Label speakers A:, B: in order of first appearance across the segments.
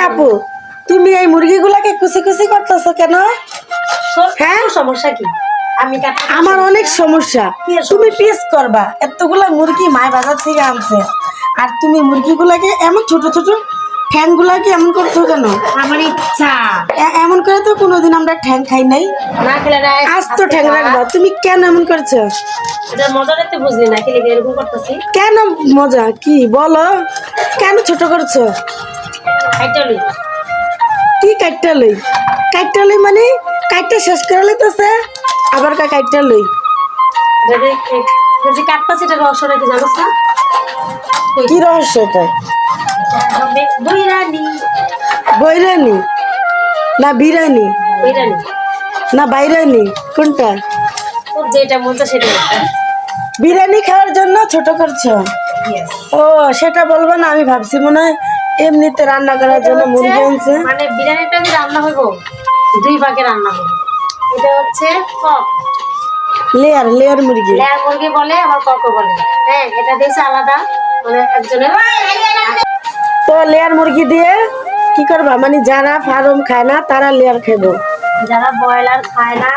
A: আপু, তুমি এই মুরগিগুলাকে কুচি কুচি করতেছো কেন?
B: হ্যাঁ, সমস্যা কি?
A: আমার অনেক সমস্যা। তুমি পিস করবা, এতগুলা মুরগি মায় বাজার থেকে আনছে, আর তুমি মুরগিগুলাকে এমন ছোট ছোট ঠ্যাং গুলাকে এমন করছো কেন?
B: আমার ইচ্ছা।
A: এমন করে তো কোনোদিন আমরা ঠ্যাং খাই নাই।
B: না খেলে না,
A: আজ তো ঠ্যাং রাখবা। তুমি কেন এমন করছো?
B: এটা মজাটা তো বুঝলি না, খেলে এরকম করতেছি
A: কেন? মজা কি বলো? কেন ছোট করছো? কি কাটটা লই? কাটটা লই মানে কাটটা শেষ করে লইতেছে, আবার কাটটা লই।
B: যে কাটতাছে এটা রহস্য নাকি জানোস না?
A: কি রহস্য এটা?
B: বৈরানি।
A: বৈরানি না বিরানি
B: বৈরানি
A: না বাইরানি? কোনটা?
B: তোর যেটা মন চায় সেটা।
A: বিরিয়ানি খাওয়ার জন্য ছোট করছো? ও সেটা বলবো না, আমি ভাবছি মনে হয় এমনিতে রান্না করার জন্য মুরগি আনছে।
B: মানে বিরিয়ানিটা যে রান্না হইব দুই ভাগে রান্না হবে। এটা হচ্ছে কক,
A: লেয়ার লেয়ার মুরগি।
B: লেয়ার মুরগি বলে, আবার ককও বলে। হ্যাঁ, এটা দিয়েছে আলাদা, মানে একজনের।
A: তো লেয়ার মুরগি দিয়ে কি করবা? মানে যারা ফার্ম খায় না তারা লেয়ার খাবো,
B: যারা ব্রয়লার খায় না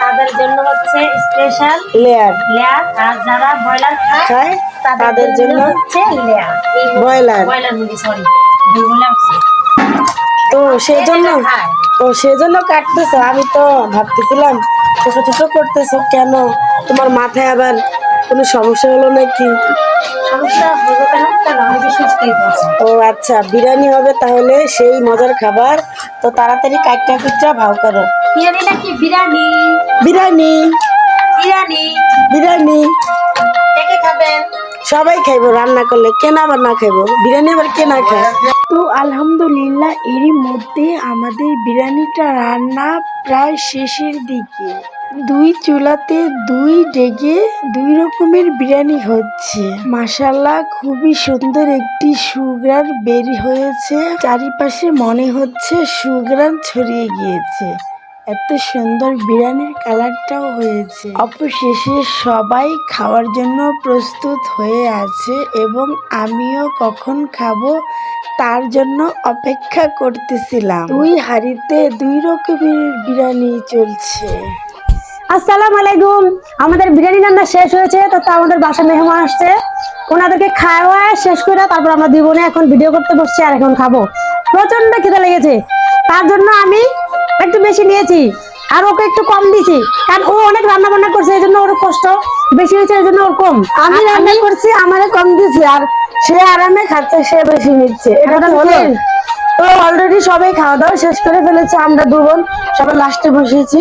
B: তাদের জন্য হচ্ছে স্পেশাল
A: লেয়ার
B: লেয়ার, আর যারা ব্রয়লার
A: খায় তাদের জন্য
B: হচ্ছে লেয়ার।
A: ব্রয়লার।
B: ব্রয়লার মুরগি, সরি ভুলে আসছে।
A: তো সেজন্য
B: খায়।
A: সেজন্য কাটতেছো। আমি তো ভাবতেছিলাম ছোট ছোট করতেছো কেন, তোমার মাথায় আবার কোনো সমস্যা হলো নাকি?
B: সমস্যা হলো কেন? কেন আমি কি সুস্থই আছি।
A: ও আচ্ছা, বিরিয়ানি হবে তাহলে, সেই মজার খাবার। তো তাড়াতাড়ি কাটটা কুটটা ভাও করো।
B: বিরিয়ানি নাকি বিরিয়ানি?
A: বিরিয়ানি
B: বিরিয়ানি।
A: বিরিয়ানি
B: কে কে খাবেন?
A: সবাই খাইবো, রান্না করলে কেন আবার না খাইবো? বিরিয়ানি আবার কে না খায়? তো আলহামদুলিল্লাহ এরই মধ্যে আমাদের বিরিয়ানিটা রান্না প্রায় শেষের দিকে। দুই চুলাতে দুই ডেগে দুই রকমের বিরিয়ানি হচ্ছে। মাশাআল্লাহ খুবই সুন্দর একটি সুঘ্রাণ বের হয়েছে, চারিপাশে মনে হচ্ছে সুঘ্রাণ ছড়িয়ে গিয়েছে। এত সুন্দর বিরিয়ানির কালারটাও হয়েছে। অবশেষে সবাই খাওয়ার জন্য প্রস্তুত হয়ে আছে এবং আমিও কখন খাবো তার জন্য অপেক্ষা করতেছিলাম। দুই হাঁড়িতে দুই রকমের বিরিয়ানি চলছে।
C: আসসালামু আলাইকুম। আমাদের বিরিয়ানি রান্না শেষ হয়েছে, তো আমাদের বাসায় মেহমান আসছে, ওনাদেরকে খাওয়া শেষ করে তারপর আমরা দুই বোনে এখন ভিডিও করতে বসছি আর এখন খাবো। প্রচন্ড খিদে লেগেছে, তার জন্য আমি একটু বেশি নিয়েছি আর ওকে একটু কম দিয়েছি, কারণ ও অনেক রান্না বান্না করছে, এই জন্য ওর কষ্ট বেশি হয়েছে, এই জন্য ওর কম।
A: আমি রান্না করছি, আমারে কম দিয়েছি, আর সে আরামে খাচ্ছে, সে বেশি নিচ্ছে। এটা তো হলো। তো অলরেডি সবাই খাওয়া দাওয়া শেষ করে ফেলেছে, আমরা দু বোন সবাই লাস্টে বসেছি।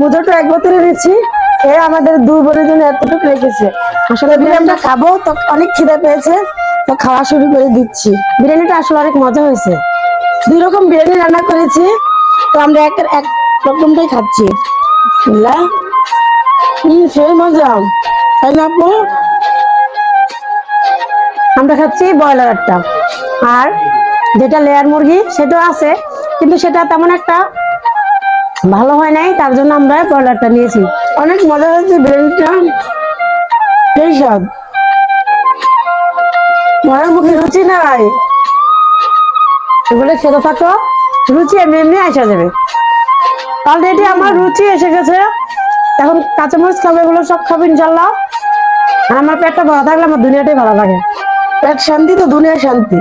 A: মুজোটা এক বোতলে দিচ্ছি, এ আমাদের দুই বোনের জন্য এতটুকু রেখেছে। আসলে আমরা খাবো, তো অনেক খিদে পেয়েছে, তো খাওয়া শুরু করে দিচ্ছি।
C: বিরিয়ানিটা আসলে অনেক মজা হয়েছে।
A: দুই রকম বিরিয়ানি রান্না করেছি, তো আমরা এক রকমটাই খাচ্ছি। সেই মজা, তাই না আপু?
C: আমরা খাচ্ছি ব্রয়লারটা, আর যেটা লেয়ার মুরগি সেটাও আছে, কিন্তু সেটা তেমন একটা ভালো হয় নাই, তার জন্য আমরা ব্রয়লারটা নিয়েছি।
A: অনেক মজা হয়েছে বিরিয়ানিটা, সেই স্বাদ। মনের মুখে রুচি নাই,
C: এগুলো খেতে থাকো, রুচি এমনি এমনি আসা যাবে। অলরেডি আমার রুচি এসে গেছে, এখন কাঁচামরিচ খাবো, এগুলো সব খাবো ইনশাল্লাহ। আর আমার পেটটা ভালো থাকলে আমার দুনিয়াটাই ভালো লাগে।
A: পেট শান্তি তো দুনিয়া শান্তি।